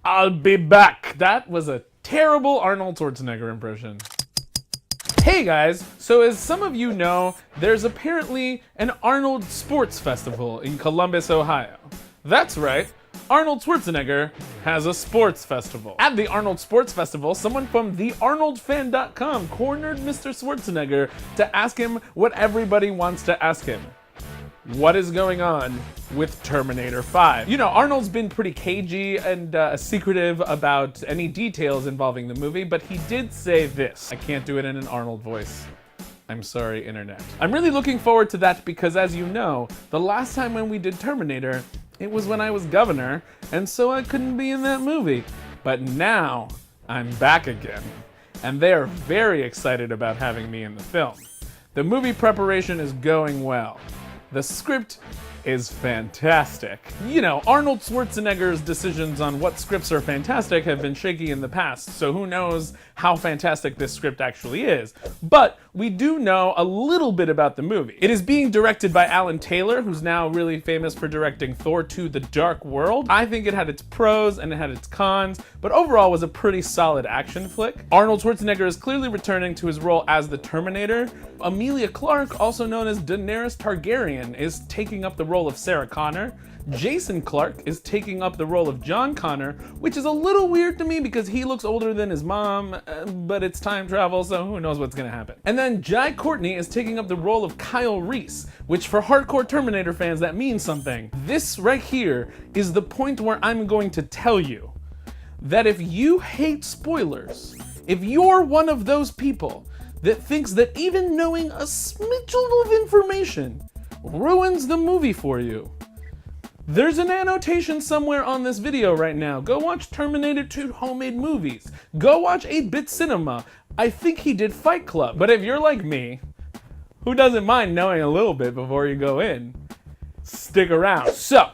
I'll be back. That was a terrible Arnold Schwarzenegger impression. Hey guys, so as some of you know, there's apparently an Arnold Sports Festival in Columbus, Ohio. That's right, Arnold Schwarzenegger has a sports festival. At the Arnold Sports Festival, someone from thearnoldfan.com cornered Mr. Schwarzenegger to ask him what everybody wants to ask him. What is going on with Terminator 5? You know, Arnold's been pretty cagey and secretive about any details involving the movie, but he did say this. I can't do it in an Arnold voice. I'm sorry, internet. I'm really looking forward to that because, as you know, the last time when we did Terminator, it was when I was governor, and so I couldn't be in that movie. But now, I'm back again, and they are very excited about having me in the film. The movie preparation is going well. The script is fantastic. You know, Arnold Schwarzenegger's decisions on what scripts are fantastic have been shaky in the past, so who knows how fantastic this script actually is. But we do know a little bit about the movie. It is being directed by Alan Taylor, who's now really famous for directing Thor 2: The Dark World. I think it had its pros and it had its cons, but overall was a pretty solid action flick. Arnold Schwarzenegger is clearly returning to his role as the Terminator. Emilia Clarke, also known as Daenerys Targaryen, is taking up the role of Sarah Connor. Jason Clarke is taking up the role of John Connor, which is a little weird to me because he looks older than his mom, but it's time travel, so who knows what's gonna happen. And then Jai Courtney is taking up the role of Kyle Reese, which for hardcore Terminator fans, that means something. This right here is the point where I'm going to tell you that if you hate spoilers, if you're one of those people that thinks that even knowing a smidgen of information ruins the movie for you, there's an annotation somewhere on this video right now. Go watch Terminator 2 Homemade Movies. Go watch 8-Bit Cinema. I think he did Fight Club. But if you're like me, who doesn't mind knowing a little bit before you go in, stick around. So,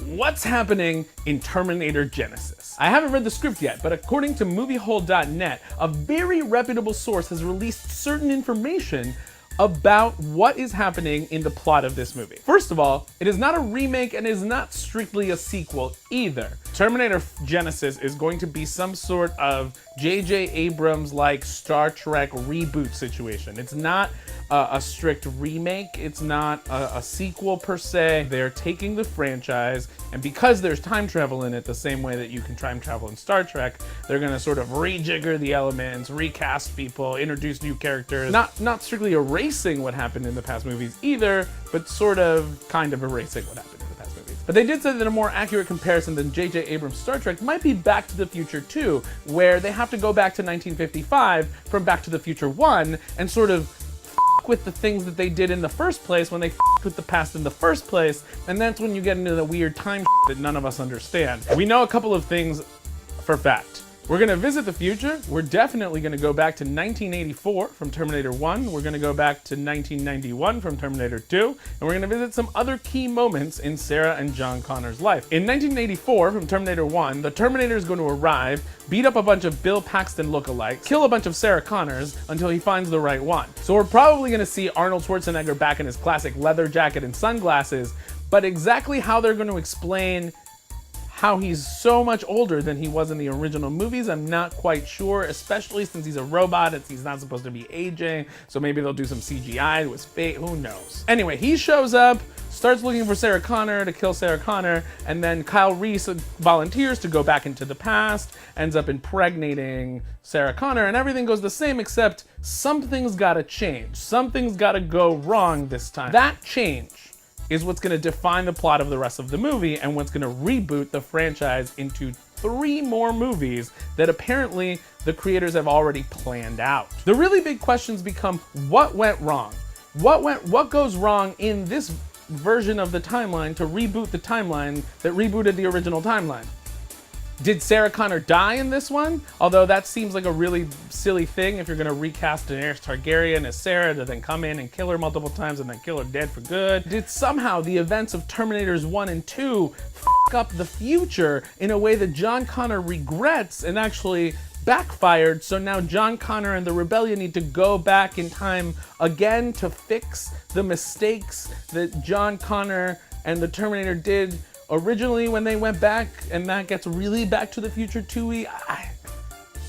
what's happening in Terminator Genisys? I haven't read the script yet, but according to moviehole.net, a very reputable source has released certain information about what is happening in the plot of this movie. First of all, it is not a remake and is not strictly a sequel either. Terminator Genisys is going to be some sort of J.J. Abrams-like Star Trek reboot situation. It's not a strict remake, it's not a sequel per se. They're taking the franchise, and because there's time travel in it the same way that you can time travel in Star Trek, they're gonna sort of rejigger the elements, recast people, introduce new characters. Not strictly erasing what happened in the past movies either, but sort of kind of erasing what happened in the past movies. But they did say that a more accurate comparison than J.J. Abrams' Star Trek might be Back to the Future 2, where they have to go back to 1955 from Back to the Future 1 and sort of with the things that they did in the first place when they with the past in the first place, and that's when you get into the weird time that none of us understand. We know a couple of things for fact. We're gonna visit the future. We're definitely gonna go back to 1984 from Terminator 1. We're gonna go back to 1991 from Terminator 2. And we're gonna visit some other key moments in Sarah and John Connor's life. In 1984 from Terminator 1, the Terminator is going to arrive, beat up a bunch of Bill Paxton lookalikes, kill a bunch of Sarah Connors until he finds the right one. So we're probably gonna see Arnold Schwarzenegger back in his classic leather jacket and sunglasses, but exactly how they're gonna explain how he's so much older than he was in the original movies, I'm not quite sure, especially since he's a robot and he's not supposed to be aging, so maybe they'll do some CGI to his face, who knows. Anyway, he shows up, starts looking for Sarah Connor to kill Sarah Connor, and then Kyle Reese volunteers to go back into the past, ends up impregnating Sarah Connor, and everything goes the same except something's gotta change. Something's gotta go wrong this time. That change is what's gonna define the plot of the rest of the movie and what's gonna reboot the franchise into 3 more movies that apparently the creators have already planned out. The really big questions become, what went wrong? What goes wrong in this version of the timeline to reboot the timeline that rebooted the original timeline? Did Sarah Connor die in this one? Although that seems like a really silly thing if you're gonna recast Daenerys Targaryen as Sarah to then come in and kill her multiple times and then kill her dead for good. Did somehow the events of Terminators 1 and 2 f*** up the future in a way that John Connor regrets and actually backfired, so now John Connor and the Rebellion need to go back in time again to fix the mistakes that John Connor and the Terminator did originally when they went back and that gets really Back to the Future 2-y,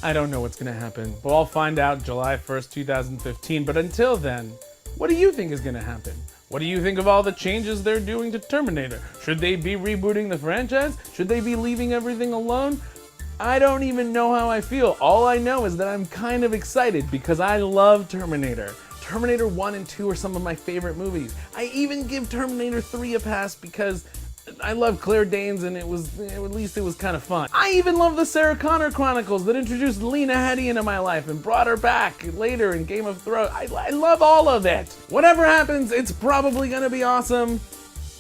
I don't know what's gonna happen. We'll all find out July 1st, 2015. But until then, what do you think is gonna happen? What do you think of all the changes they're doing to Terminator? Should they be rebooting the franchise? Should they be leaving everything alone? I don't even know how I feel. All I know is that I'm kind of excited because I love Terminator. Terminator 1 and 2 are some of my favorite movies. I even give Terminator 3 a pass because I love Claire Danes and at least it was kind of fun. I even love the Sarah Connor Chronicles that introduced Lena Headey into my life and brought her back later in Game of Thrones. I love all of it. Whatever happens, it's probably gonna be awesome.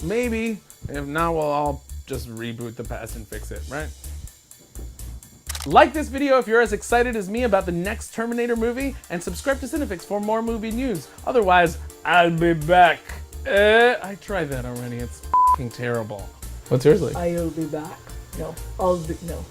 Maybe. If not, we'll all just reboot the past and fix it, right? Like this video if you're as excited as me about the next Terminator movie, and subscribe to CineFix for more movie news. Otherwise, I'll be back. I tried that already. It's f***ing terrible. What's yours like? I'll be back. No, I'll be, no.